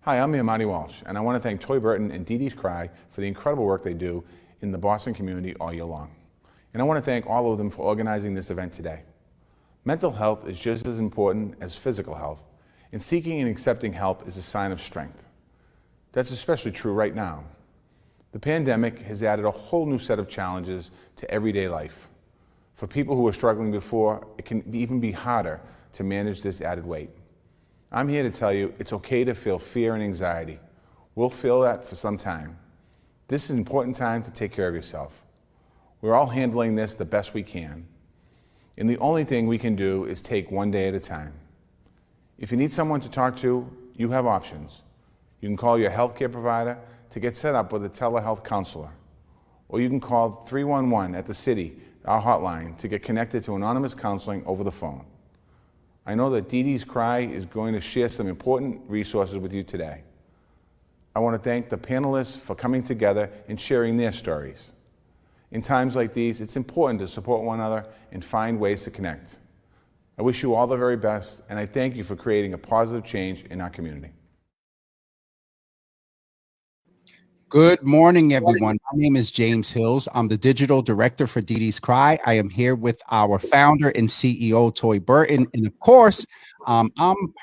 Hi, I'm Imani Walsh, and I want to thank Toy Burton and DeeDee's Cry for the incredible work they do in the Boston community all year long. And I want to thank all of them for organizing this event today. Mental health is just as important as physical health, and seeking and accepting help is a sign of strength. That's especially true right now. The pandemic has added a whole new set of challenges to everyday life. For people who were struggling before, it can even be harder to manage this added weight. I'm here to tell you it's okay to feel fear and anxiety. We'll feel that for some time. This is an important time to take care of yourself. We're all handling this the best we can. And the only thing we can do is take one day at a time. If you need someone to talk to, you have options. You can call your healthcare provider to get set up with a telehealth counselor. Or you can call 311 at the city, our hotline, to get connected to anonymous counseling over the phone. I know that DeeDee's Cry is going to share some important resources with you today. I want to thank the panelists for coming together and sharing their stories. In times like these, it's important to support one another and find ways to connect. I wish you all the very best, and I thank you for creating a positive change in our community. Good morning, everyone. My name is James Hills. I'm the digital director for DeeDee's Cry. I am here with our founder and CEO, Toy Burton. And of course, I'm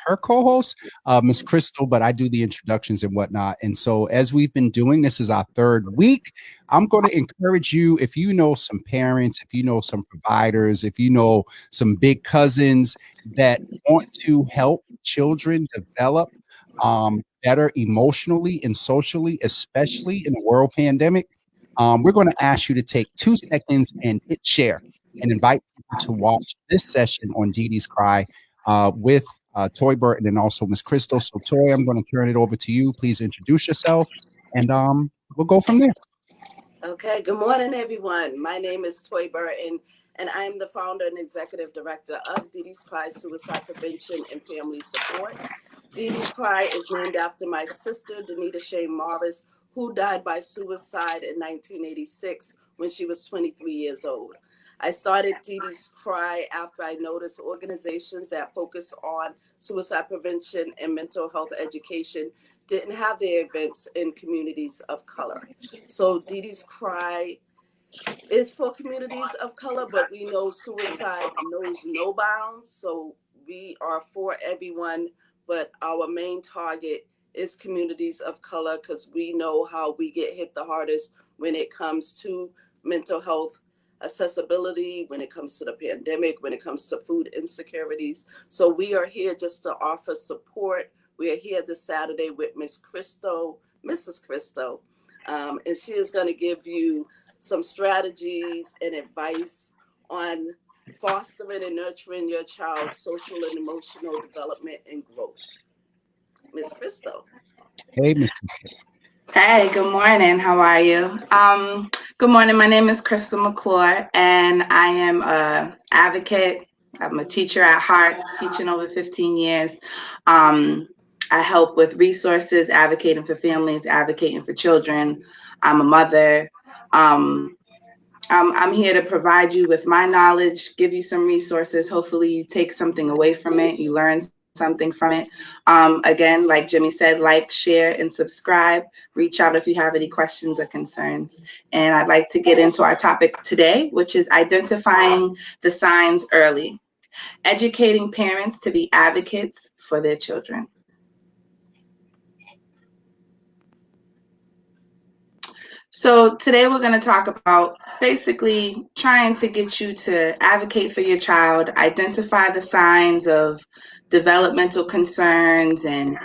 her co-host, Miss Krystal, but I do the introductions and whatnot. And so as we've been doing, this is our third week. I'm going to encourage you, if you know some parents, if you know some providers, if you know some big cousins that want to help children develop better emotionally and socially, especially in the world pandemic, we're going to ask you to take 2 seconds and hit share and invite people to watch this session on DeeDee's Cry with Toy Burton and also Miss Krystal. So Toy, I'm going to turn it over to you. Please introduce yourself, and we'll go from there. Okay, good morning, everyone. My name is Toy Burton, and I'm the founder and executive director of DeeDee's Cry Suicide Prevention and Family Support. DeeDee's Cry is named after my sister, Denita Shayne Morris, who died by suicide in 1986 when she was 23 years old. I started DeeDee's Cry after I noticed organizations that focus on suicide prevention and mental health education didn't have their events in communities of color. So DeeDee's Cry is for communities of color, but we know suicide knows no bounds. So we are for everyone, but our main target is communities of color because we know how we get hit the hardest when it comes to mental health accessibility, when it comes to the pandemic, when it comes to food insecurities. So we are here just to offer support. We are here this Saturday with Mrs. Krystal, and she is going to give you some strategies and advice on fostering and nurturing your child's social and emotional development and growth. Ms. Krystal. Hey, Miss. Hey, good morning. How are you? Good morning. My name is Krystal McClure, and I am an advocate. I'm a teacher at heart, teaching over 15 years. I help with resources, advocating for families, advocating for children. I'm a mother. I'm here to provide you with my knowledge, give you some resources. Hopefully you take something away from it. You learn something from it. Again, like Jimmy said, like, share, and subscribe. Reach out if you have any questions or concerns. And I'd like to get into our topic today, which is identifying the signs early, educating parents to be advocates for their children. So today we're going to talk about basically trying to get you to advocate for your child, identify the signs of developmental concerns, and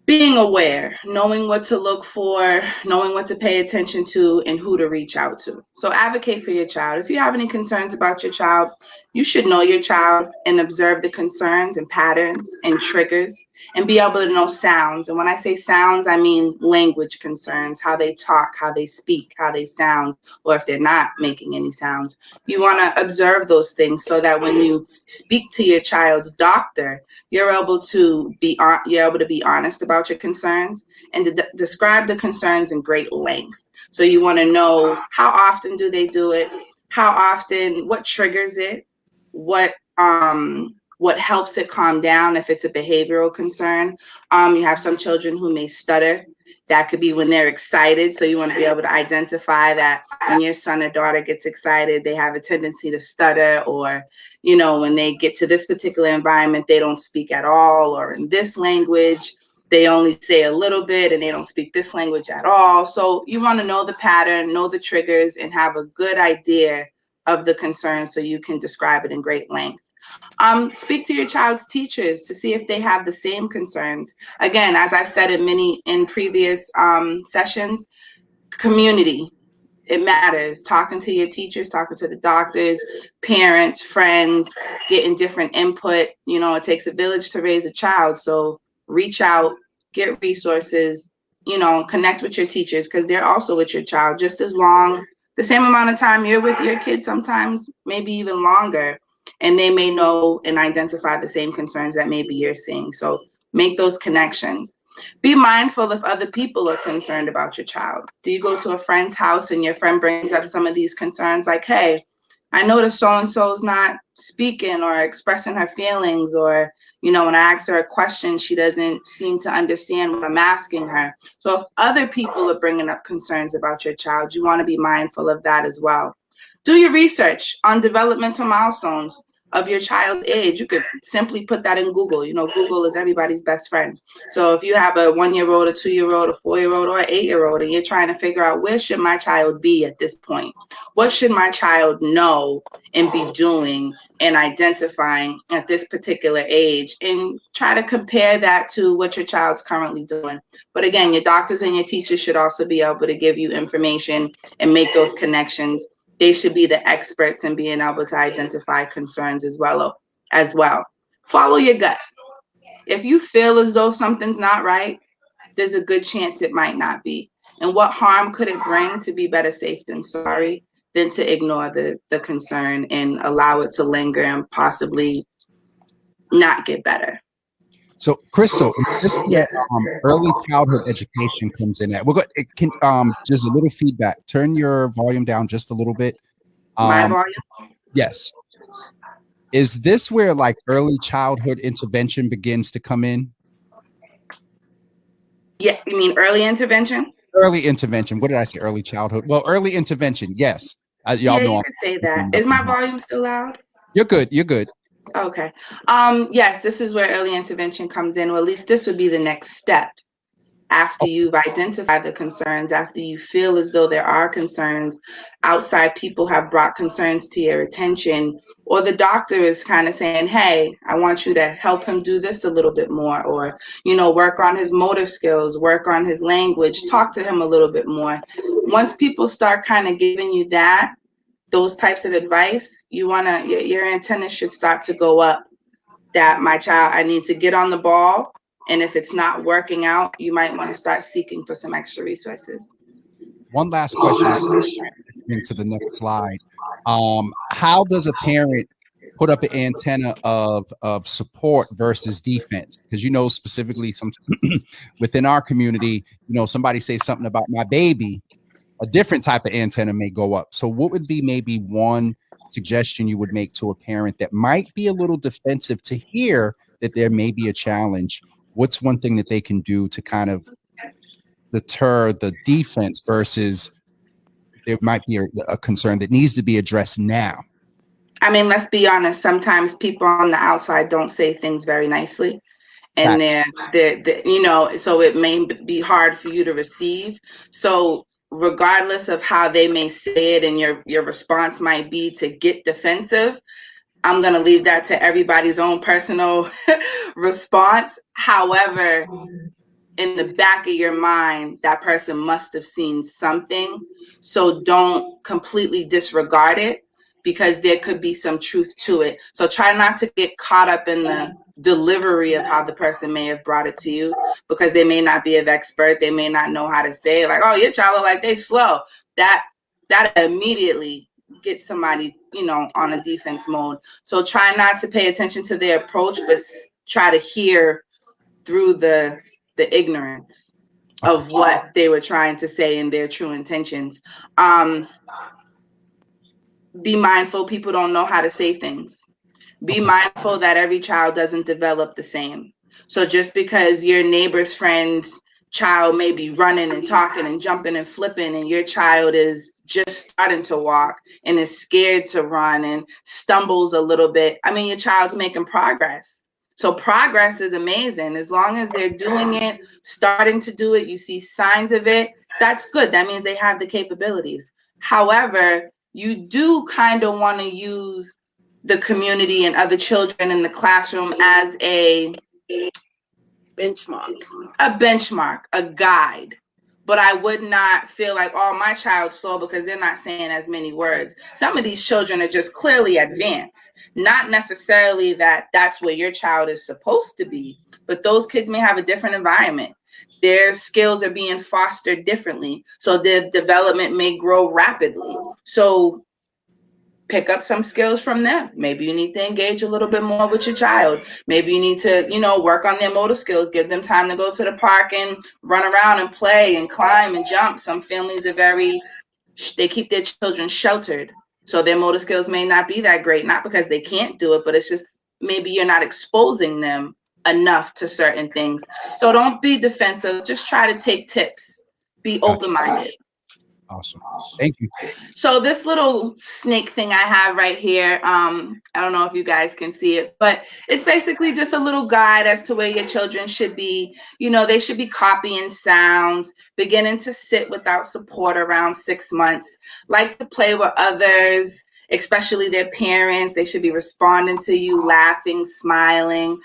being aware, knowing what to look for, knowing what to pay attention to, and who to reach out to. So advocate for your child. If you have any concerns about your child, you should know your child and observe the concerns and patterns and triggers and be able to know sounds. And when I say sounds, I mean language concerns, how they talk, how they speak, how they sound, or if they're not making any sounds. You want to observe those things so that when you speak to your child's doctor, you're able to be honest about your concerns and to describe the concerns in great length. So you want to know how often do they do it, how often, what triggers it, what what helps it calm down if it's a behavioral concern. You have some children who may stutter. That could be when they're excited. So you want to be able to identify that when your son or daughter gets excited, they have a tendency to stutter, or, you know, when they get to this particular environment, they don't speak at all, or in this language, they only say a little bit and they don't speak this language at all. So you want to know the pattern, know the triggers, and have a good idea of the concern so you can describe it in great length. Speak to your child's teachers to see if they have the same concerns. Again, as I've said in previous sessions, community, it matters. Talking to your teachers, talking to the doctors, parents, friends, getting different input. You know, it takes a village to raise a child. So reach out, get resources, you know, connect with your teachers, because they're also with your child just as long, the same amount of time you're with your kid, sometimes maybe even longer. And they may know and identify the same concerns that maybe you're seeing. So make those connections. Be mindful if other people are concerned about your child. Do you go to a friend's house and your friend brings up some of these concerns, like, hey, I noticed so-and-so's not speaking or expressing her feelings, or, you know, when I ask her a question, she doesn't seem to understand what I'm asking her. So if other people are bringing up concerns about your child, you want to be mindful of that as well. Do your research on developmental milestones of your child's age. You could simply put that in Google. You know, Google is everybody's best friend. So if you have a 1-year-old, a 2-year-old, a 4-year-old, or an 8-year-old, and you're trying to figure out, where should my child be at this point? What should my child know and be doing and identifying at this particular age? And try to compare that to what your child's currently doing. But again, your doctors and your teachers should also be able to give you information and make those connections. They should be the experts in being able to identify concerns as well. Follow your gut. If you feel as though something's not right, there's a good chance it might not be. And what harm could it bring to be better safe than sorry, than to ignore the concern and allow it to linger and possibly not get better? So, Krystal, Yes. early childhood education comes in at. We're it can just a little feedback. Turn your volume down just a little bit. My volume? Yes. Is this where like early childhood intervention begins to come in? Yeah, you mean early intervention? Early intervention. What did I say? Early childhood. Well, early intervention. Yes. Y'all Yeah, know you could say that. Is my volume still loud? You're good. You're good. Okay. Yes, this is where early intervention comes in, or at least this would be the next step. After you've identified the concerns, after you feel as though there are concerns, outside people have brought concerns to your attention, or the doctor is kind of saying, hey, I want you to help him do this a little bit more, or, you know, work on his motor skills, work on his language, talk to him a little bit more. Once people start kind of giving you those types of advice, your antennas should start to go up, that my child, I need to get on the ball. And if it's not working out, you might want to start seeking for some extra resources. One last question into the next slide. How does a parent put up an antenna of support versus defense? Because, you know, specifically some within our community, you know, somebody say something about my baby, a different type of antenna may go up. So what would be maybe one suggestion you would make to a parent that might be a little defensive to hear that there may be a challenge? What's one thing that they can do to kind of deter the defense versus there might be a concern that needs to be addressed now? I mean, let's be honest. Sometimes people on the outside don't say things very nicely. And they're, you know, so it may be hard for you to receive. So regardless of how they may say it and your response might be to get defensive, I'm going to leave that to everybody's own personal response. However, in the back of your mind, that person must have seen something. So don't completely disregard it, because there could be some truth to it. So try not to get caught up in the delivery of how the person may have brought it to you, because they may not be an expert. They may not know how to say it, like, oh, your child look like they slow. That immediately gets somebody, you know, on a defense mode. So try not to pay attention to their approach, but try to hear through the ignorance of what they were trying to say and their true intentions. Be mindful, people don't know how to say things. Be Okay. mindful that every child doesn't develop the same. So just because your neighbor's friend's child may be running and talking and jumping and flipping, and your child is just starting to walk and is scared to run and stumbles a little bit, I mean, your child's making progress. So progress is amazing. As long as they're doing it, starting to do it, you see signs of it, that's good. That means they have the capabilities. However, you do kind of want to use the community and other children in the classroom as a benchmark, a guide. But I would not feel like, oh, my child's slow because they're not saying as many words. Some of these children are just clearly advanced. Not necessarily that that's where your child is supposed to be, but those kids may have a different environment. Their skills are being fostered differently, so their development may grow rapidly. So pick up some skills from them. Maybe you need to engage a little bit more with your child. Maybe you need to, work on their motor skills, give them time to go to the park and run around and play and climb and jump. Some families are they keep their children sheltered. So their motor skills may not be that great, not because they can't do it, but it's just maybe you're not exposing them enough to certain things. So don't be defensive. Just try to take tips. Be open-minded. Awesome. Thank you. So this little snake thing I have right here, I don't know if you guys can see it, but it's basically just a little guide as to where your children should be. They should be copying sounds, beginning to sit without support around 6 months, like to play with others, especially their parents. They should be responding to you, laughing, smiling,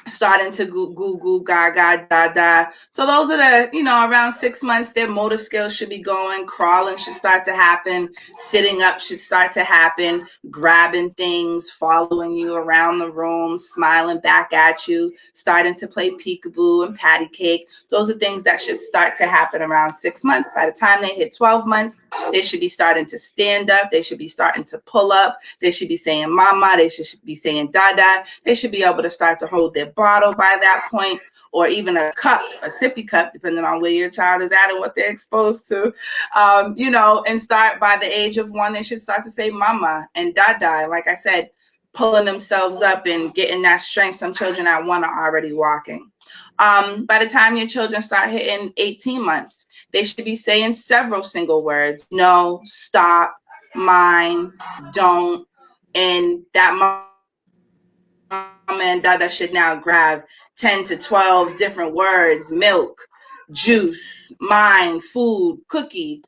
starting to goo goo gaga da da. So those are the, around 6 months, their motor skills should be going. Crawling should start to happen. Sitting up should start to happen. Grabbing things, following you around the room, smiling back at you, starting to play peekaboo and patty cake. Those are things that should start to happen around 6 months. By the time they hit 12 months, they should be starting to stand up. They should be starting to pull up. They should be saying mama. They should be saying dada. They should be able to start to hold their bottle by that point, or even a cup, a sippy cup, depending on where your child is at and what they're exposed to, and start by the age of 1, they should start to say mama and dada. Like I said, pulling themselves up and getting that strength. Some children at 1 are already walking. By the time your children start hitting 18 months, they should be saying several single words: no, stop, mine, don't, and that mama and dada should now grab 10 to 12 different words: milk, juice, mine, food, cookie.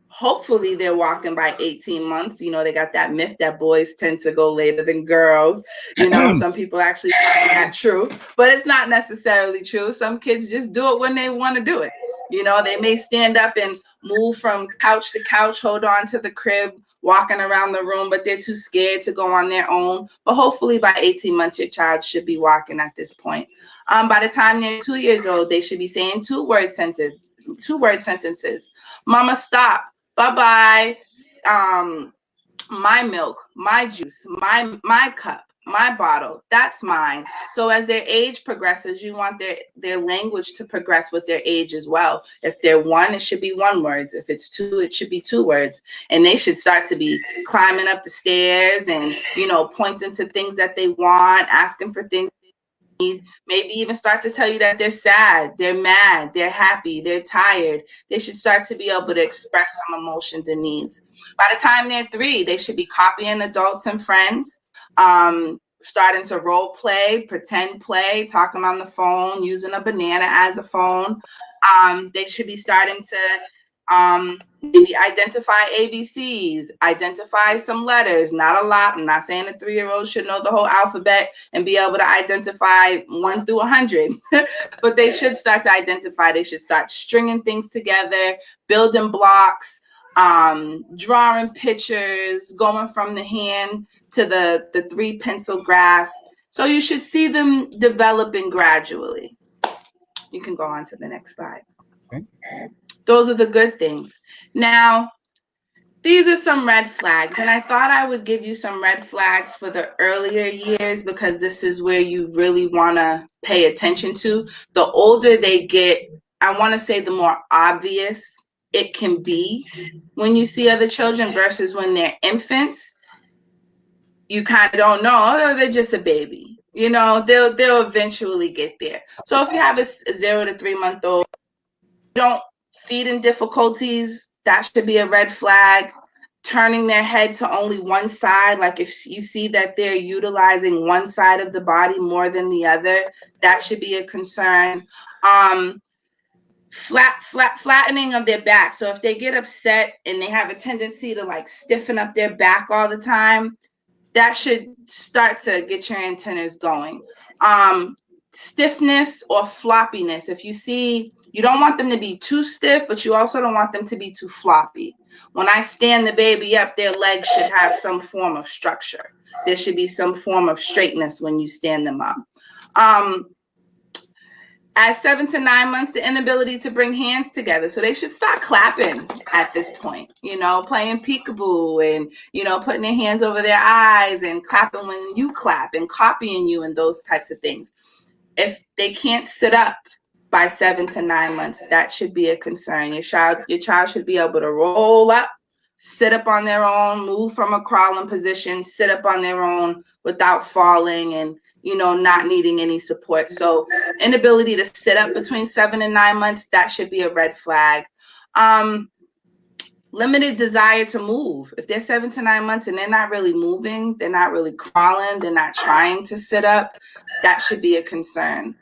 Hopefully they're walking by 18 months. They got that myth that boys tend to go later than girls. Some people actually find that true, but it's not necessarily true. Some kids just do it when they want to do it. They may stand up and move from couch to couch, hold on to the crib, walking around the room, but they're too scared to go on their own. But hopefully by 18 months, your child should be walking at this point. By the time they're 2 years old, they should be saying two-word sentences. Mama, stop. Bye-bye. My milk, my juice, my cup, my bottle, that's mine. So as their age progresses, you want their language to progress with their age as well. If they're 1, it should be 1 word. If it's 2, it should be 2 words. And they should start to be climbing up the stairs and, pointing to things that they want, asking for things they need, maybe even start to tell you that they're sad, they're mad, they're happy, they're tired. They should start to be able to express some emotions and needs. By the time they're 3, they should be copying adults and friends, starting to role play, pretend play, talking on the phone, using a banana as a phone. They should be starting to maybe identify ABCs, identify some letters, not a lot. I'm not saying a 3-year-old should know the whole alphabet and be able to identify 1 through 100, but they should start to identify. They should start stringing things together, building blocks, drawing pictures, going from the hand to the 3-pencil grasp. So you should see them developing gradually. You can go on to the next slide. Okay. Those are the good things. Now, these are some red flags, and I thought I would give you some red flags for the earlier years because this is where you really want to pay attention to. The older they get, I want to say the more obvious it can be when you see other children versus when they're infants. you kind of don't know, oh, they're just a baby. You know, they'll eventually get there. So if you have a 0 to 3 month old, don't feeding difficulties, that should be a red flag. Turning their head to only one side, like if you see that they're utilizing one side of the body more than the other, that should be a concern. Flattening of their back. So if they get upset and they have a tendency to like stiffen up their back all the time, that should start to get your antennas going. Stiffness or floppiness. If you see, you don't want them to be too stiff, but you also don't want them to be too floppy. When I stand the baby up, their legs should have some form of structure. There should be some form of straightness when you stand them up. At 7 to 9 months, the inability to bring hands together. So they should start clapping at this point, you know, playing peekaboo and, you know, putting their hands over their eyes and clapping when you clap and copying you and those types of things. If they can't sit up by 7 to 9 months, that should be a concern. Your child should be able to roll up, sit up on their own, move from a crawling position, sit up on their own without falling and, you know, not needing any support. So inability to sit up between 7 and 9 months, that should be a red flag. Limited desire to move. If they're 7 to 9 months and they're not really moving, they're not really crawling, they're not trying to sit up, that should be a concern.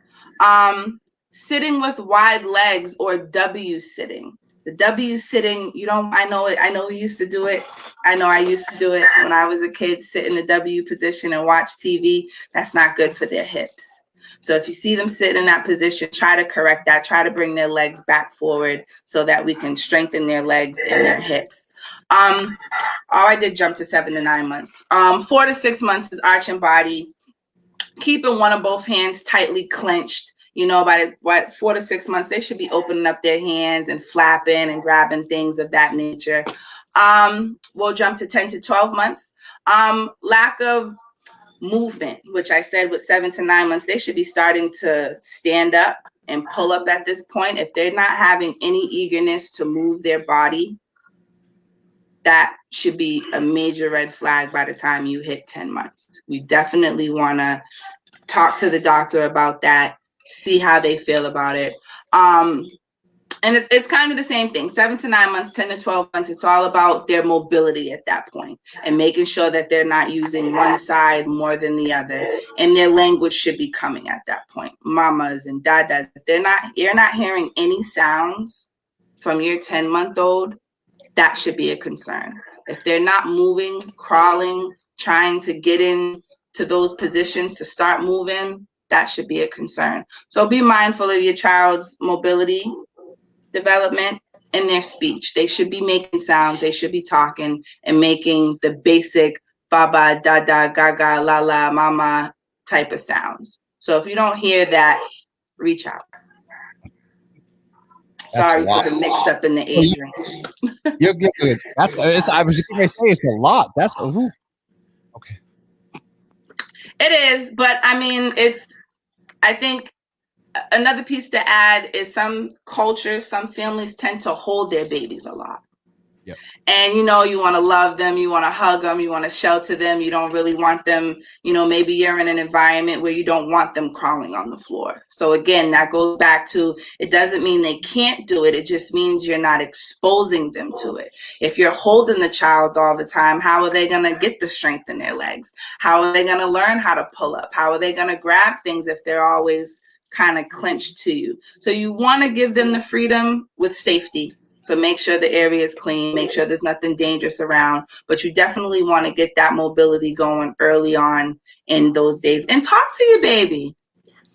Sitting with wide legs or W sitting. The W sitting, I know we used to do it. I know I used to do it when I was a kid, sit in the W position and watch TV. That's not good for their hips. So if you see them sit in that position, try to correct that. Try to bring their legs back forward so that we can strengthen their legs and their hips. I did jump to 7 to 9 months. 4 to 6 months is arching body, keeping one of both hands tightly clenched. You know, by 4 to 6 months, they should be opening up their hands and flapping and grabbing things of that nature. We'll jump to 10 to 12 months. Lack of movement, which I said with 7 to 9 months, they should be starting to stand up and pull up at this point. If they're not having any eagerness to move their body, that should be a major red flag by the time you hit 10 months. We definitely want to talk to the doctor about that, see how they feel about it. And it's kind of the same thing. 7 to 9 months, 10 to 12 months, it's all about their mobility at that point and making sure that they're not using one side more than the other. And their language should be coming at that point. Mamas and dadas, if you're not hearing any sounds from your 10-month-old, that should be a concern. If they're not moving, crawling, trying to get in to those positions to start moving, that should be a concern. So be mindful of your child's mobility development and their speech. They should be making sounds. They should be talking and making the basic baba, dada, gaga, la la, mama type of sounds. So if you don't hear that, reach out. Sorry for the mix up in the age range. You're good. I was going to say it's a lot. Okay. It is, but I mean, I think another piece to add is some cultures, some families tend to hold their babies a lot. Yep. And, you know, you want to love them, you want to hug them, you want to shelter them. You don't really want them, you know, maybe you're in an environment where you don't want them crawling on the floor. So again, that goes back to, it doesn't mean they can't do it. It just means you're not exposing them to it. If you're holding the child all the time, how are they going to get the strength in their legs? How are they going to learn how to pull up? How are they going to grab things if they're always kind of clenched to you? So you want to give them the freedom with safety. So make sure the area is clean, make sure there's nothing dangerous around, but you definitely want to get that mobility going early on in those days. And talk to your baby,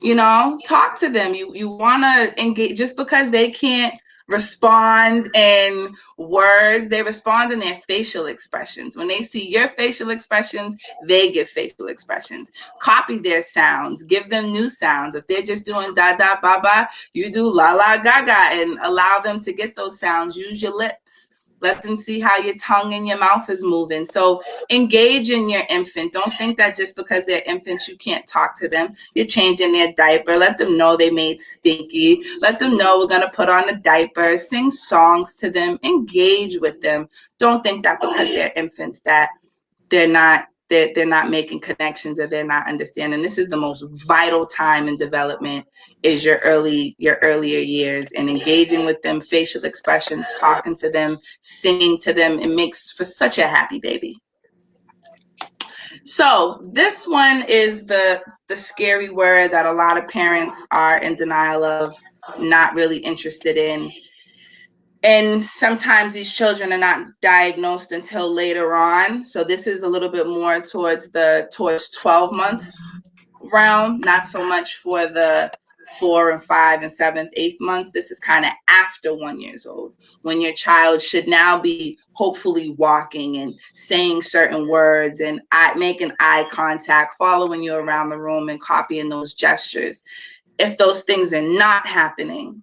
you know, talk to them. You want to engage. Just because they can't respond in words, they respond in their facial expressions. When they see your facial expressions, they give facial expressions. Copy their sounds, give them new sounds. If they're just doing da da ba ba, you do la la ga ga, and allow them to get those sounds. Use your lips. Let them see how your tongue and your mouth is moving. So engage in your infant. Don't think that just because they're infants, you can't talk to them. You're changing their diaper. Let them know they made stinky. Let them know we're going to put on a diaper. Sing songs to them. Engage with them. Don't think that because they're infants that they're not they're not making connections, or they're not understanding. This is the most vital time in development, is your earlier years, and engaging with them, facial expressions, talking to them, singing to them. It makes for such a happy baby. So this one is the scary word that a lot of parents are in denial of, not really interested in. And sometimes these children are not diagnosed until later on. So this is a little bit more towards 12 months realm, not so much for the 4 and 5 and 7th, 8th months. This is kind of after 1 year old, when your child should now be hopefully walking and saying certain words and making eye contact, following you around the room and copying those gestures. If those things are not happening,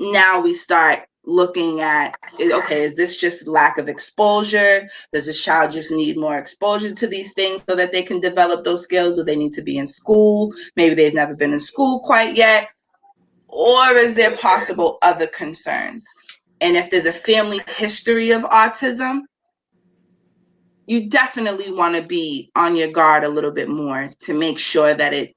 now we start looking at, okay, is this just lack of exposure? Does this child just need more exposure to these things so that they can develop those skills? Do they need to be in school? Maybe they've never been in school quite yet. Or is there possible other concerns? And if there's a family history of autism, you definitely want to be on your guard a little bit more to make sure that it,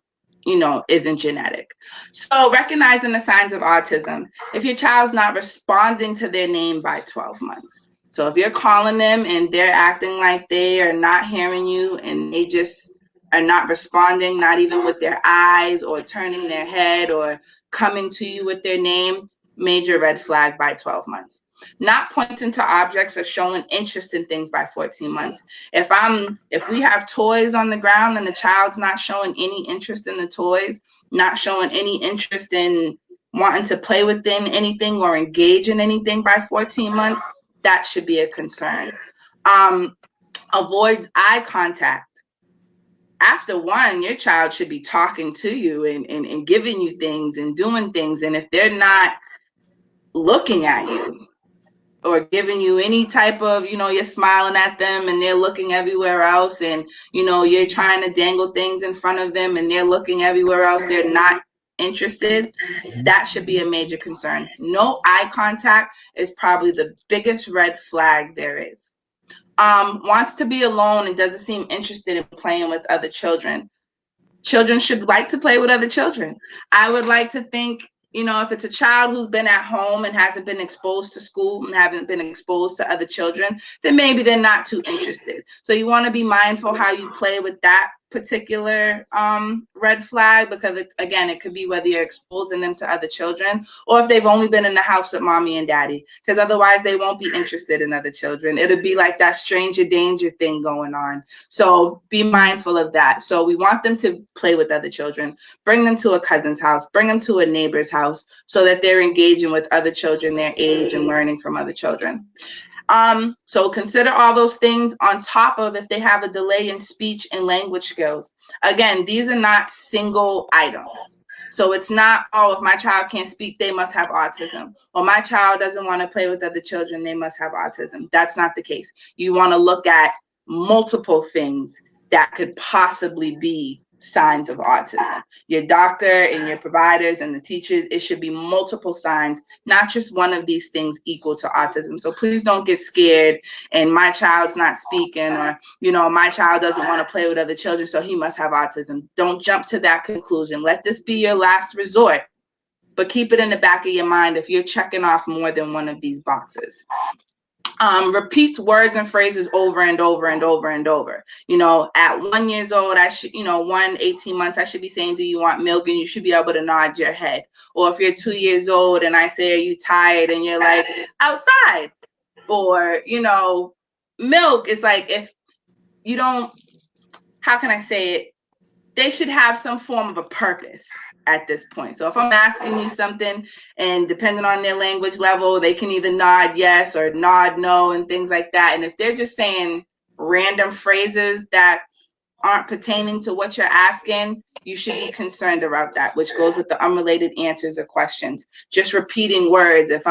isn't genetic. So recognizing the signs of autism. If your child's not responding to their name by 12 months. So if you're calling them and they're acting like they are not hearing you, and they just are not responding, not even with their eyes or turning their head or coming to you with their name, major red flag by 12 months. Not pointing to objects or showing interest in things by 14 months. If we have toys on the ground and the child's not showing any interest in the toys, not showing any interest in wanting to play within anything or engage in anything by 14 months, that should be a concern. Avoids eye contact. After 1, your child should be talking to you and giving you things and doing things. And if they're not looking at you or giving you any type of, you're smiling at them and they're looking everywhere else, and, you're trying to dangle things in front of them and they're looking everywhere else, they're not interested, that should be a major concern. No eye contact is probably the biggest red flag there is. Wants to be alone and doesn't seem interested in playing with other children. Children should like to play with other children. I would like to think, if it's a child who's been at home and hasn't been exposed to school and haven't been exposed to other children, then maybe they're not too interested. So you want to be mindful how you play with that particular red flag, because it could be whether you're exposing them to other children or if they've only been in the house with mommy and daddy, because otherwise they won't be interested in other children. It'll be like that stranger danger thing going on. So be mindful of that. So we want them to play with other children, bring them to a cousin's house, bring them to a neighbor's house, so that they're engaging with other children their age and learning from other children. So consider all those things on top of if they have a delay in speech and language skills. Again, these are not single items. So it's not, if my child can't speak, they must have autism. Or my child doesn't want to play with other children, they must have autism. That's not the case. You want to look at multiple things that could possibly be signs of autism. Your doctor and your providers and the teachers, it should be multiple signs, not just one of these things equal to autism. So please don't get scared and my child's not speaking, or my child doesn't want to play with other children, so he must have autism. Don't jump to that conclusion. Let this be your last resort, but keep it in the back of your mind if you're checking off more than one of these boxes. Repeats words and phrases over and over and over and over. At 1 year old, I should, 18 months, I should be saying, do you want milk? And you should be able to nod your head. Or if you're 2 years old and I say, are you tired? And you're like, outside. Or, milk is like, if you don't, how can I say it? They should have some form of a purpose at this point. So if I'm asking you something, and depending on their language level, they can either nod yes or nod no and things like that. And if they're just saying random phrases that aren't pertaining to what you're asking, you should be concerned about that, which goes with the unrelated answers or questions. Just repeating words. If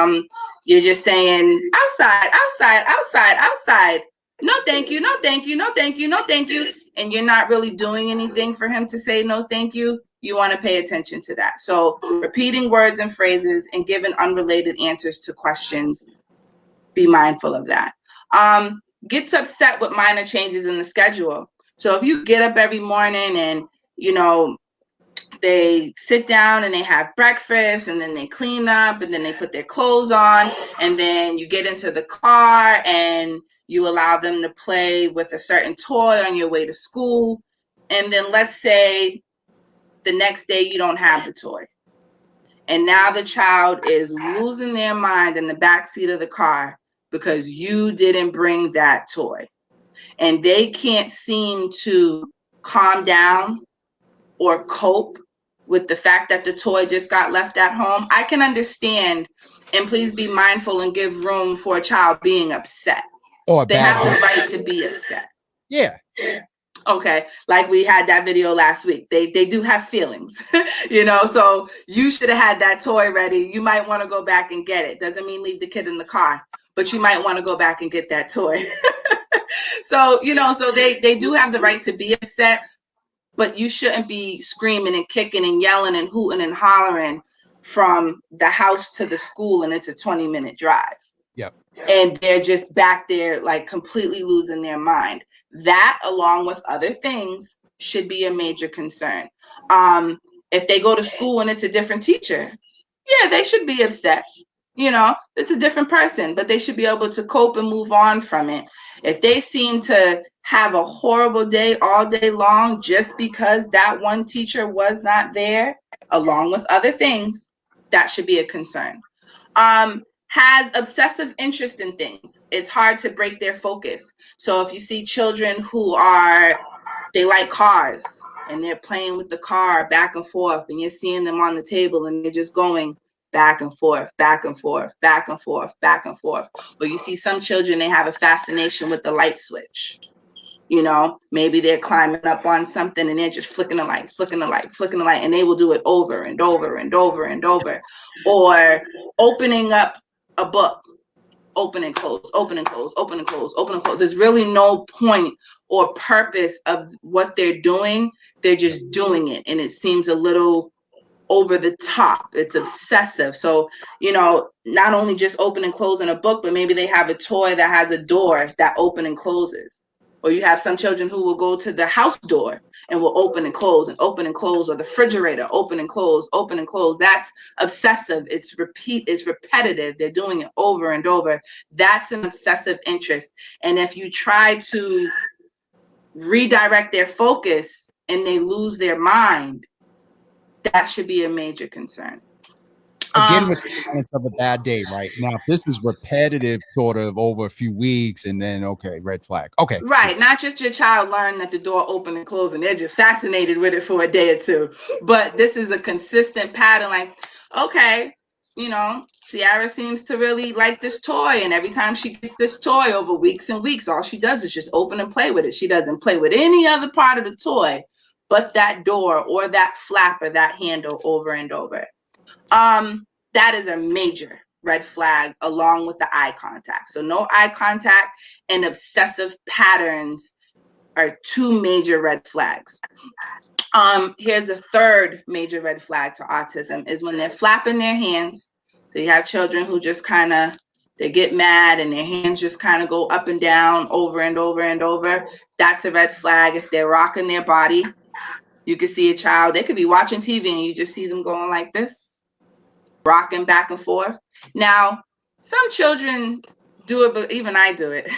you're just saying outside, outside, outside, outside. No, thank you. No, thank you. No, thank you. No, thank you. And you're not really doing anything for him to say no, thank you. You want to pay attention to that. So repeating words and phrases and giving unrelated answers to questions, be mindful of that. gets upset with minor changes in the schedule. So if you get up every morning and, you know, they sit down and they have breakfast and then they clean up and then they put their clothes on, and then you get into the car and you allow them to play with a certain toy on your way to school. And then let's say the next day you don't have the toy. And now the child is losing their mind in the backseat of the car because you didn't bring that toy. And they can't seem to calm down or cope with the fact that the toy just got left at home. I can understand, and please be mindful and give room for a child being upset. Or they have the right to be upset. Yeah. Okay, like we had that video last week. They do have feelings, you know, so you should have had that toy ready. You might want to go back and get it. Doesn't mean leave the kid in the car, but you might want to go back and get that toy. So, you know, so they do have the right to be upset, but you shouldn't be screaming and kicking and yelling and hooting and hollering from the house to the school, and it's a 20-minute drive. Yep. And they're just back there like completely losing their mind. That, along with other things, should be a major concern. If they go to school and it's a different teacher, yeah, they should be upset. You know, it's a different person, but they should be able to cope and move on from it. If they seem to have a horrible day all day long just because that one teacher was not there, along with other things, that should be a concern. Has obsessive interest in things. It's hard to break their focus. So if you see children who they like cars and they're playing with the car back and forth, and you're seeing them on the table and they're just going back and forth, back and forth, back and forth, back and forth. Or you see some children, they have a fascination with the light switch. You know, maybe they're climbing up on something and they're just flicking the light, flicking the light, flicking the light, and they will do it over and over and over and over. Or opening up a book, open and close, open and close, open and close, open and close. There's really no point or purpose of what they're doing. They're just doing it, and it seems a little over the top. It's obsessive. So, you know, not only just open and closing a book, but maybe they have a toy that has a door that open and closes. Or you have some children who will go to the house door and will open and close and open and close, or the refrigerator, open and close, open and close. That's obsessive. It's repetitive. They're doing it over and over. That's an obsessive interest. And if you try to redirect their focus and they lose their mind, that should be a major concern. Again, with the signs of a bad day, right? Now, if this is repetitive sort of over a few weeks, and then, okay, red flag. Okay. Right. Not just your child learn that the door open and close and they're just fascinated with it for a day or two, but this is a consistent pattern. Like, okay, you know, Ciara seems to really like this toy, and every time she gets this toy over weeks and weeks, all she does is just open and play with it. She doesn't play with any other part of the toy but that door or that flap or that handle over and over. That is a major red flag, along with the eye contact. So no eye contact and obsessive patterns are two major red flags. Here's a third major red flag to autism is when they're flapping their hands. So you have children who just kind of, they get mad and their hands just kind of go up and down over and over and over. That's a red flag. If they're rocking their body, you can see a child, they could be watching TV and you just see them going like this, rocking back and forth. Now, some children do it, but even I do it.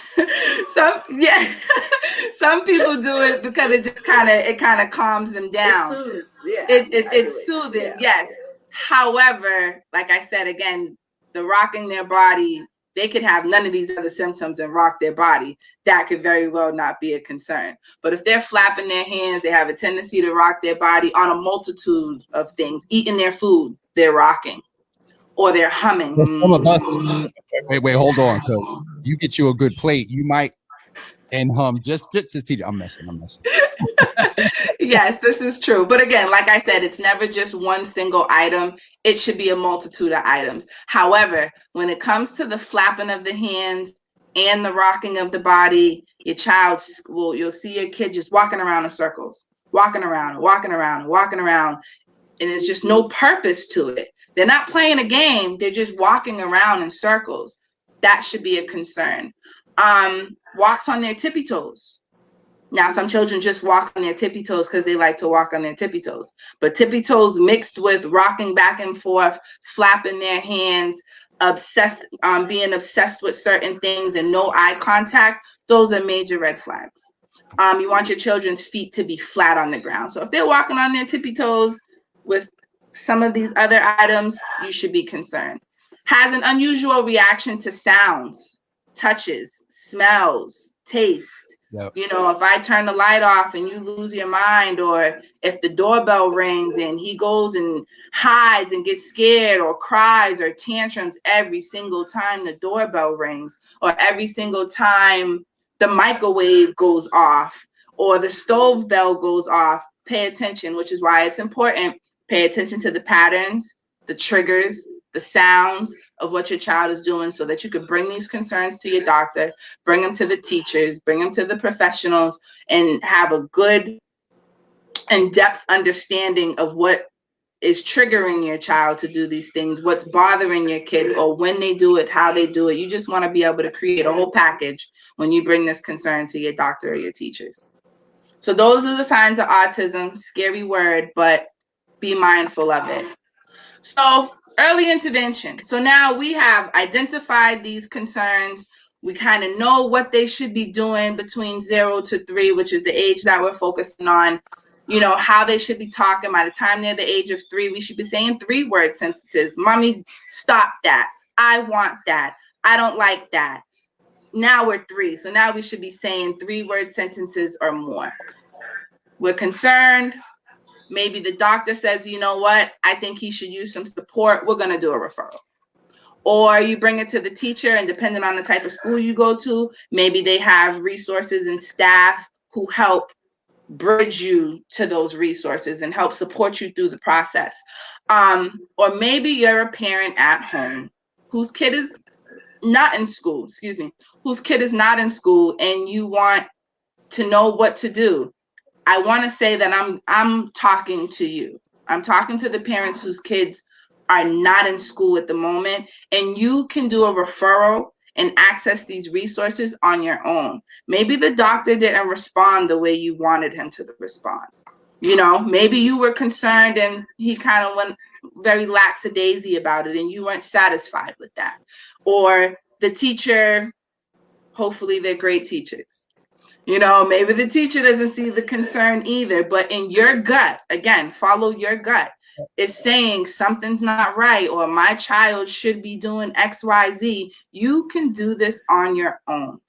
Some people do it because it just kind of calms them down. It soothes, yeah. It's soothing, yeah. Yes. However, like I said, again, the rocking their body, they could have none of these other symptoms and rock their body. That could very well not be a concern. But if they're flapping their hands, they have a tendency to rock their body on a multitude of things. Eating their food, they're rocking. Or they're humming. Some of us, wait, hold on, because you get you a good plate, you might and hum just to see. I'm messing. Yes, this is true. But again, like I said, it's never just one single item. It should be a multitude of items. However, when it comes to the flapping of the hands and the rocking of the body, your child you'll see your kid just walking around in circles, walking around and walking around and walking around, and there's just no purpose to it. They're not playing a game. They're just walking around in circles. That should be a concern. Walks on their tippy toes. Now, some children just walk on their tippy toes because they like to walk on their tippy toes. But tippy toes mixed with rocking back and forth, flapping their hands, being obsessed with certain things and no eye contact, those are major red flags. You want your children's feet to be flat on the ground. So if they're walking on their tippy toes with some of these other items, you should be concerned. Has an unusual reaction to sounds, touches, smells, taste. Yep. You know, if I turn the light off and you lose your mind, or if the doorbell rings and he goes and hides and gets scared or cries or tantrums every single time the doorbell rings, or every single time the microwave goes off or the stove bell goes off, pay attention, which is why it's important. Pay attention to the patterns, the triggers, the sounds of what your child is doing so that you can bring these concerns to your doctor, bring them to the teachers, bring them to the professionals, and have a good in-depth understanding of what is triggering your child to do these things, what's bothering your kid, or when they do it, how they do it. You just want to be able to create a whole package when you bring this concern to your doctor or your teachers. So those are the signs of autism. Scary word, but be mindful of it. So early intervention. So now we have identified these concerns. We kind of know what they should be doing between 0 to 3, which is the age that we're focusing on. You know, how they should be talking. By the time they're the age of 3, we should be saying 3-word sentences. Mommy, stop that. I want that. I don't like that. Now we're 3. So now we should be saying 3-word sentences or more. We're concerned. Maybe the doctor says, you know what, I think he should use some support. We're going to do a referral. Or you bring it to the teacher, and depending on the type of school you go to, maybe they have resources and staff who help bridge you to those resources and help support you through the process. Or maybe you're a parent at home whose kid is not in school, whose kid is not in school, and you want to know what to do. I want to say that I'm talking to you. I'm talking to the parents whose kids are not in school at the moment, and you can do a referral and access these resources on your own. Maybe the doctor didn't respond the way you wanted him to respond. You know, maybe you were concerned and he kind of went very lackadaisy about it and you weren't satisfied with that. Or the teacher, hopefully they're great teachers. You know, maybe the teacher doesn't see the concern either, but in your gut, again, follow your gut. Is saying something's not right or my child should be doing XYZ, you can do this on your own.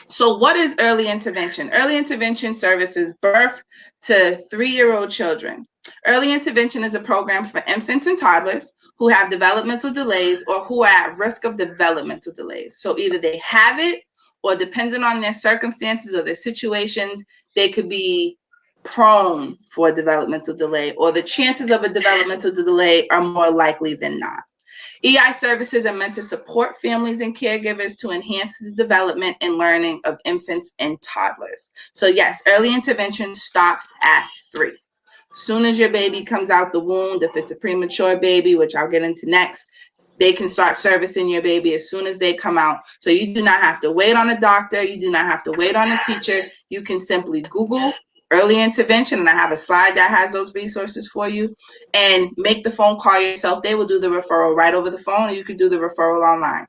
So what is early intervention? Early intervention services birth to 3-year-old children. Early intervention is a program for infants and toddlers who have developmental delays or who are at risk of developmental delays. So either they have it, or depending on their circumstances or their situations, they could be prone for a developmental delay, or the chances of a developmental delay are more likely than not. EI services are meant to support families and caregivers to enhance the development and learning of infants and toddlers. So yes, early intervention stops at 3. As soon as your baby comes out the womb, if it's a premature baby, which I'll get into next, they can start servicing your baby as soon as they come out. So you do not have to wait on a doctor. You do not have to wait on a teacher. You can simply Google early intervention, and I have a slide that has those resources for you, and make the phone call yourself. They will do the referral right over the phone, and you can do the referral online.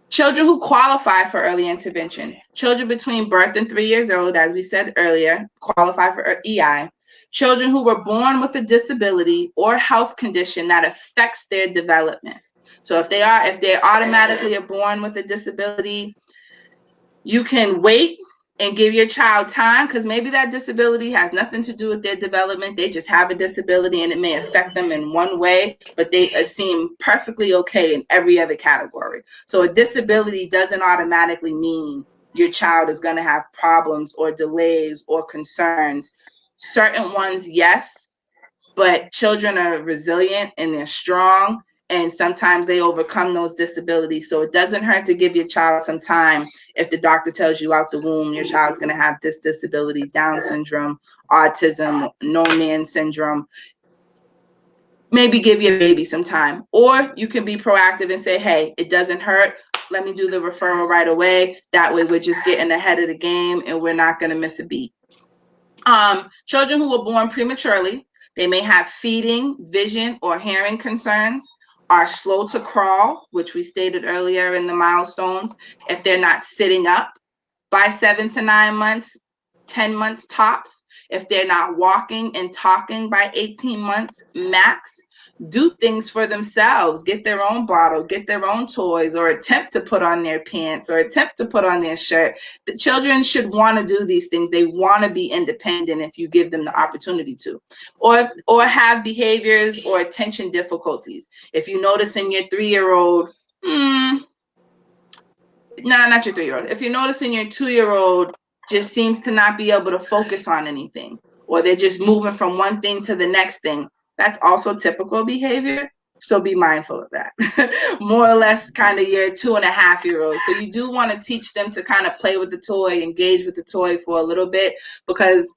Children who qualify for early intervention. Children between birth and 3 years old, as we said earlier, qualify for EI. Children who were born with a disability or health condition that affects their development. So if they automatically are born with a disability, you can wait and give your child time, because maybe that disability has nothing to do with their development. They just have a disability and it may affect them in one way, but they seem perfectly okay in every other category. So a disability doesn't automatically mean your child is going to have problems or delays or concerns. Certain ones, yes, but children are resilient and they're strong, and sometimes they overcome those disabilities. So it doesn't hurt to give your child some time. If the doctor tells you out the womb, your child's going to have this disability, Down syndrome, autism, no man syndrome, maybe give your baby some time. Or you can be proactive and say, hey, it doesn't hurt. let me do the referral right away. That way we're just getting ahead of the game and we're not going to miss a beat. Children who were born prematurely, they may have feeding, vision, or hearing concerns, are slow to crawl, which we stated earlier in the milestones, if they're not sitting up by 7 to 9 months, 10 months tops, if they're not walking and talking by 18 months max, do things for themselves, get their own bottle, get their own toys, or attempt to put on their pants or attempt to put on their shirt. The children should want to do these things. They want to be independent if you give them the opportunity to, or have behaviors or attention difficulties. If you notice in your 3-year-old, not your 3-year-old. If you're noticing your 2-year-old just seems to not be able to focus on anything, or they're just moving from one thing to the next thing, that's also typical behavior. So be mindful of that. More or less kind of your 2.5-year-old. So you do want to teach them to kind of play with the toy, engage with the toy for a little bit, because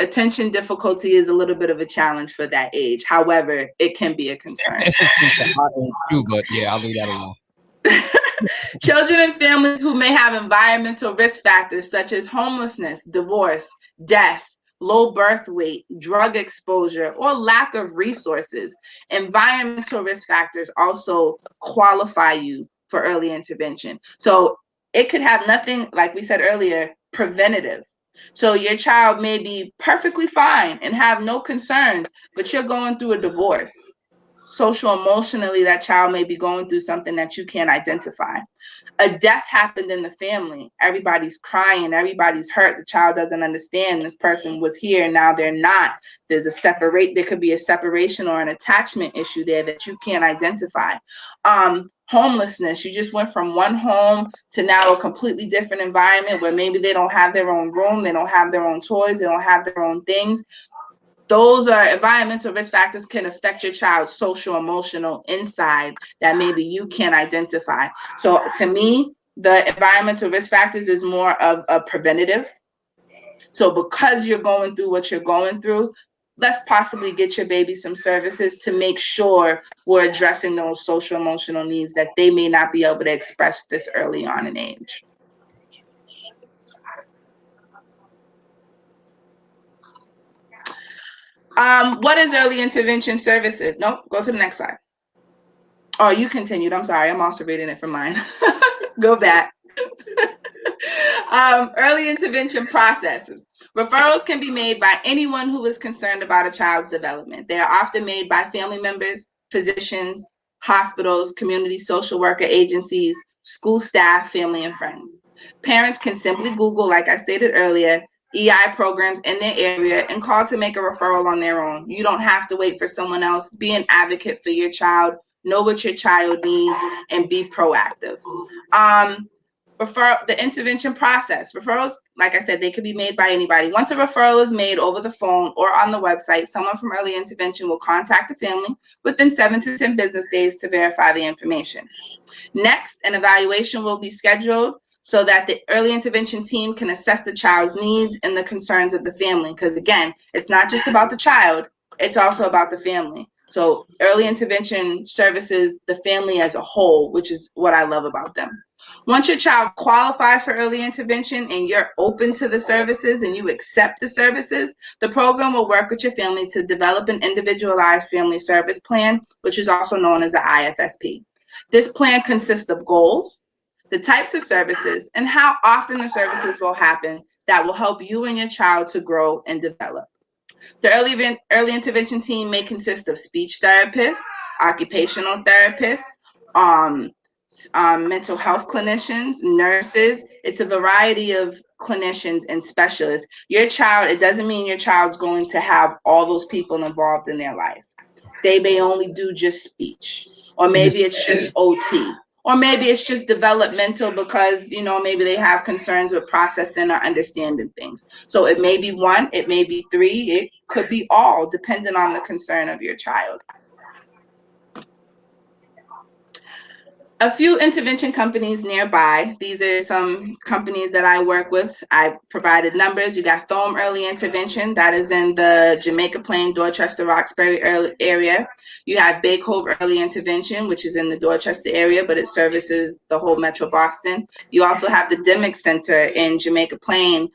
attention difficulty is a little bit of a challenge for that age. However, it can be a concern. But yeah, I'll leave that alone. Children and families who may have environmental risk factors such as homelessness, divorce, death, low birth weight, drug exposure, or lack of resources. Environmental risk factors also qualify you for early intervention. So it could have nothing, like we said earlier, preventative. So your child may be perfectly fine and have no concerns, but you're going through a divorce. Social emotionally, that child may be going through something that you can't identify. A death happened in the family. Everybody's crying. Everybody's hurt. The child doesn't understand this person was here and now they're not. There could be a separation or an attachment issue there that you can't identify. Homelessness. You just went from one home to now a completely different environment where maybe they don't have their own room. They don't have their own toys. They don't have their own things. Those are environmental risk factors can affect your child's social emotional inside that maybe you can't identify. So to me, the environmental risk factors is more of a preventative. So because you're going through what you're going through, let's possibly get your baby some services to make sure we're addressing those social emotional needs that they may not be able to express this early on in age. What is early intervention services? Nope, go to the next slide. Oh, you continued. I'm sorry. I'm also reading it from mine. Go back. Early intervention processes. Referrals can be made by anyone who is concerned about a child's development. They are often made by family members, physicians, hospitals, community social worker agencies, school staff, family, and friends. Parents can simply Google, like I stated earlier, EI programs in their area and call to make a referral on their own. You don't have to wait for someone else. Be an advocate for your child. Know what your child needs and be proactive. The intervention process. Referrals, like I said, they could be made by anybody. Once a referral is made over the phone or on the website, someone from early intervention will contact the family within 7 to 10 business days to verify the information. Next, an evaluation will be scheduled so that the early intervention team can assess the child's needs and the concerns of the family. Because again, it's not just about the child, it's also about the family. So early intervention services the family as a whole, which is what I love about them. Once your child qualifies for early intervention and you're open to the services and you accept the services, the program will work with your family to develop an individualized family service plan, which is also known as an IFSP. This plan consists of goals, the types of services, and how often the services will happen that will help you and your child to grow and develop. The early intervention team may consist of speech therapists, occupational therapists, mental health clinicians, nurses. It's a variety of clinicians and specialists. Your child, it doesn't mean your child's going to have all those people involved in their life. They may only do just speech, or maybe it's just OT, or maybe it's just developmental because, maybe they have concerns with processing or understanding things. So it may be 1, it may be 3, it could be all, depending on the concern of your child. a few intervention companies nearby. These are some companies that I work with. I provided numbers. You got Thome Early Intervention. That is in the Jamaica Plain, Dorchester, Roxbury area. You have Bay Cove Early Intervention, which is in the Dorchester area, but it services the whole Metro Boston. You also have the Dimick Center in Jamaica Plain,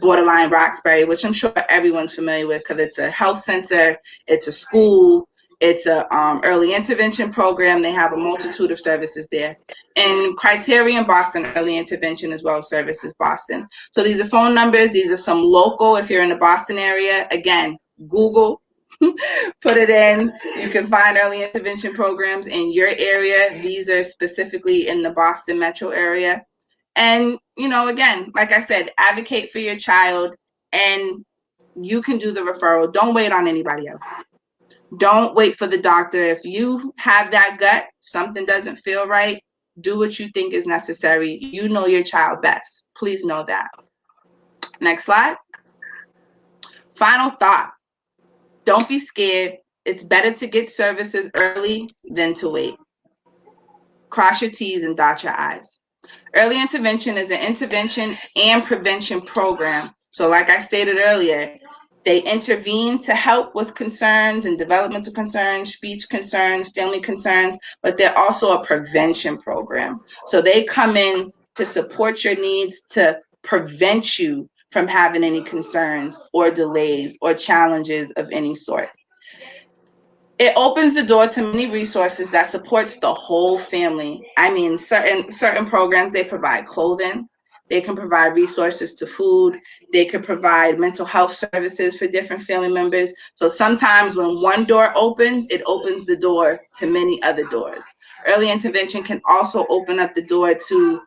borderline Roxbury, which I'm sure everyone's familiar with because it's a health center, it's a school, it's a early intervention program. They have a multitude of services there. And Criterion Boston Early Intervention as well services Boston. So these are phone numbers. These are some local, if you're in the Boston area. Again, Google, put it in. You can find early intervention programs in your area. These are specifically in the Boston metro area. And, you know, again, like I said, advocate for your child and you can do the referral. Don't wait on anybody else. Don't wait for the doctor. If you have that gut, something doesn't feel right, do what you think is necessary. You know your child best. Please know that. Next slide. Final thought. Don't be scared. It's better to get services early than to wait. Cross your T's and dot your I's. Early intervention is an intervention and prevention program. So like I stated earlier, they intervene to help with concerns and developmental concerns, speech concerns, family concerns, but they're also a prevention program. So they come in to support your needs to prevent you from having any concerns or delays or challenges of any sort. It opens the door to many resources that supports the whole family. I mean, certain programs, they provide clothing, they can provide resources to food, they could provide mental health services for different family members. So sometimes when one door opens, it opens the door to many other doors. Early intervention can also open up the door to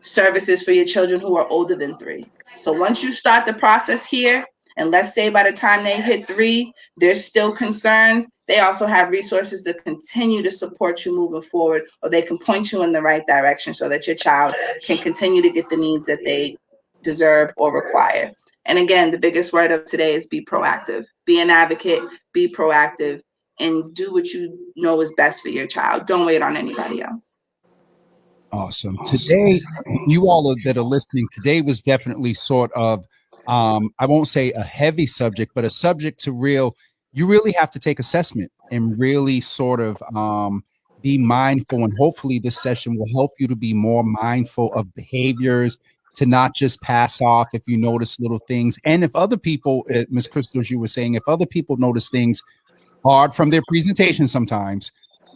services for your children who are older than 3. So once you start the process here, and let's say by the time they hit 3, there's still concerns, they also have resources to continue to support you moving forward, or they can point you in the right direction so that your child can continue to get the needs that they deserve or require. And again, the biggest word of today is be proactive. Be an advocate, be proactive, and do what you know is best for your child. Don't wait on anybody else. Awesome. Today, you all that are listening, today was definitely sort of, I won't say a heavy subject, but a subject you really have to take assessment and really sort of be mindful. And hopefully this session will help you to be more mindful of behaviors, to not just pass off if you notice little things. And if other people, Ms. Krystal, as you were saying, if other people notice things hard from their presentation sometimes,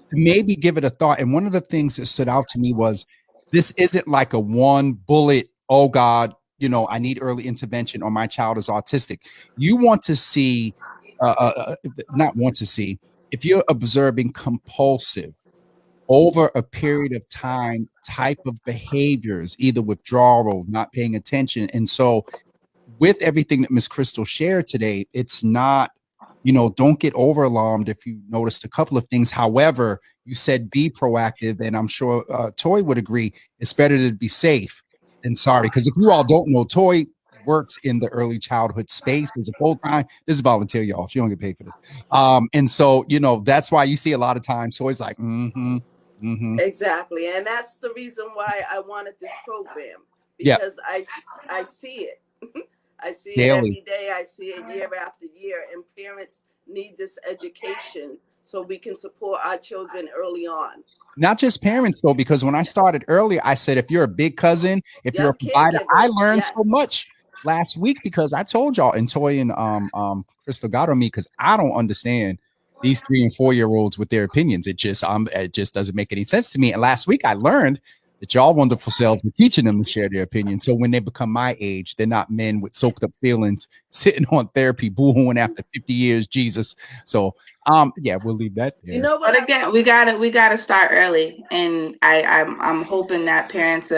to maybe give it a thought. And one of the things that stood out to me was this isn't like a one bullet, oh God, you know, I need early intervention or my child is autistic. You want to see, not want to see, if you're observing compulsive over a period of time type of behaviors, either withdrawal, not paying attention. And so with everything that Ms. Krystal shared today, it's not, you know, don't get over alarmed if you noticed a couple of things. However, you said be proactive, and I'm sure Toy would agree. It's better to be safe than sorry. Because if you all don't know, Toy works in the early childhood space as a full-time. This is volunteer, y'all. She don't get paid for this. And so, you know, that's why you see a lot of times Toy's like, Exactly, and that's the reason why I wanted this program, because I see it. I see Daily. it every day. I see it year after year, and parents need this education so we can support our children early on. Not just parents, though, because when I started earlier, I said, if you're a big cousin, if you're a provider, I learned so much last week because I told y'all, and Toy and Krystal got on me because I don't understand these 3- and 4-year-olds with their opinions. It just doesn't make any sense to me. And last week I learned that y'all wonderful selves are teaching them to share their opinions. So when they become my age, they're not men with soaked up feelings sitting on therapy, boo-hooing after 50 years, Jesus. So yeah, we'll leave that there. You know what? But again, we gotta start early, and I'm hoping that parents,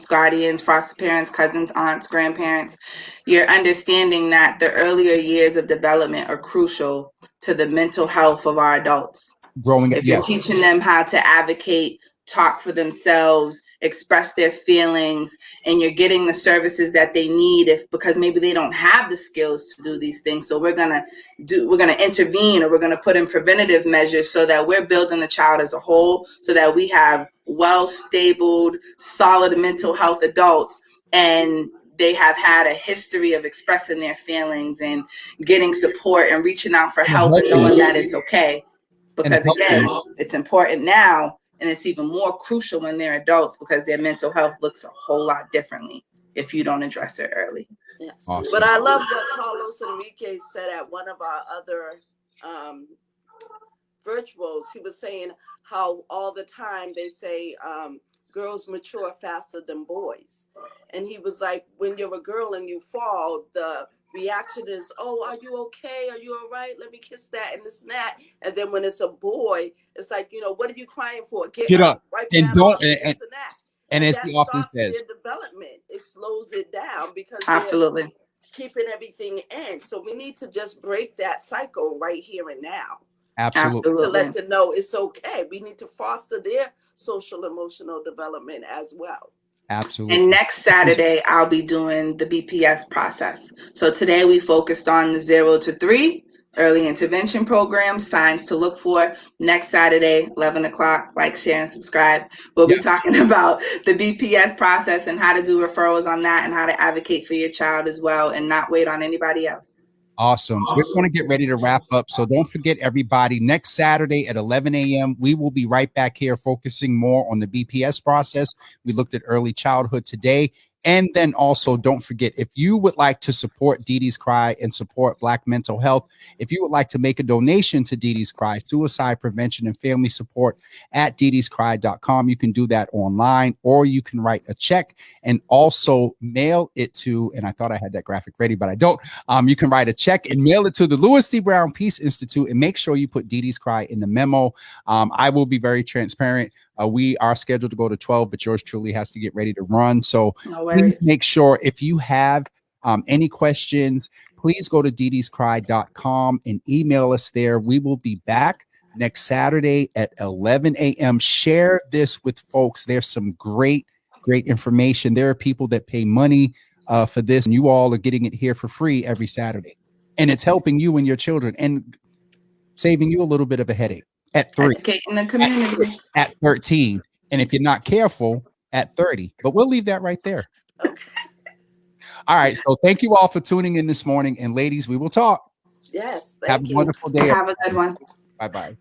guardians, foster parents, cousins, aunts, grandparents, you're understanding that the earlier years of development are crucial to the mental health of our adults. Growing up, if you're teaching them how to advocate, talk for themselves, express their feelings, and you're getting the services that they need because maybe they don't have the skills to do these things. So we're gonna intervene, or we're gonna put in preventative measures so that we're building the child as a whole, so that we have well-stabled, solid mental health adults, and they have had a history of expressing their feelings and getting support and reaching out for help and knowing that it's okay. Because again, it's important now, and it's even more crucial when they're adults, because their mental health looks a whole lot differently if you don't address it early. Yes. Awesome. But I love what Carlos Enrique said at one of our other virtuals. He was saying how all the time they say girls mature faster than boys. And he was like, when you're a girl and you fall, the reaction is, oh, are you okay? Are you all right? Let me kiss that and this and that. And then when it's a boy, it's like, you know, what are you crying for? Get up, wipe and that don't off, and this and that. And as that he often stops says, their development. It slows it down because absolutely, they're keeping everything in. So we need to just break that cycle right here and now. absolutely. To let them know it's okay. We need to foster their social emotional development as well. Absolutely. And next Saturday, I'll be doing the BPS process. So today we focused on the 0 to 3 early intervention program, signs to look for. Next Saturday, 11 o'clock, like, share, and subscribe. We'll be talking about the BPS process and how to do referrals on that, and how to advocate for your child as well, and not wait on anybody else. Awesome. We're going to get ready to wrap up. So don't forget, everybody, next Saturday at 11 a.m., we will be right back here focusing more on the BPS process. We looked at early childhood today. And then also, don't forget, if you would like to support DeeDee's Cry and support Black mental health, if you would like to make a donation to DeeDee's Cry, suicide prevention and family support at deedescry.com, you can do that online, or you can write a check and also mail it to, and I thought I had that graphic ready, but I don't. You can write a check and mail it to the Louis D. Brown Peace Institute, and make sure you put DeeDee's Cry in the memo. I will be very transparent. We are scheduled to go to 12, but yours truly has to get ready to run. So please make sure, if you have any questions, please go to deedescry.com and email us there. We will be back next Saturday at 11 a.m. Share this with folks. There's some great information. There are people that pay money for this, and you all are getting it here for free every Saturday. And it's helping you and your children and saving you a little bit of a headache. At 3, educating the community. at 13, and if you're not careful, at 30. But we'll leave that right there. Okay. All right. So thank you all for tuning in this morning. And ladies, we will talk. Yes. Have a wonderful day. Have a good one. Bye-bye.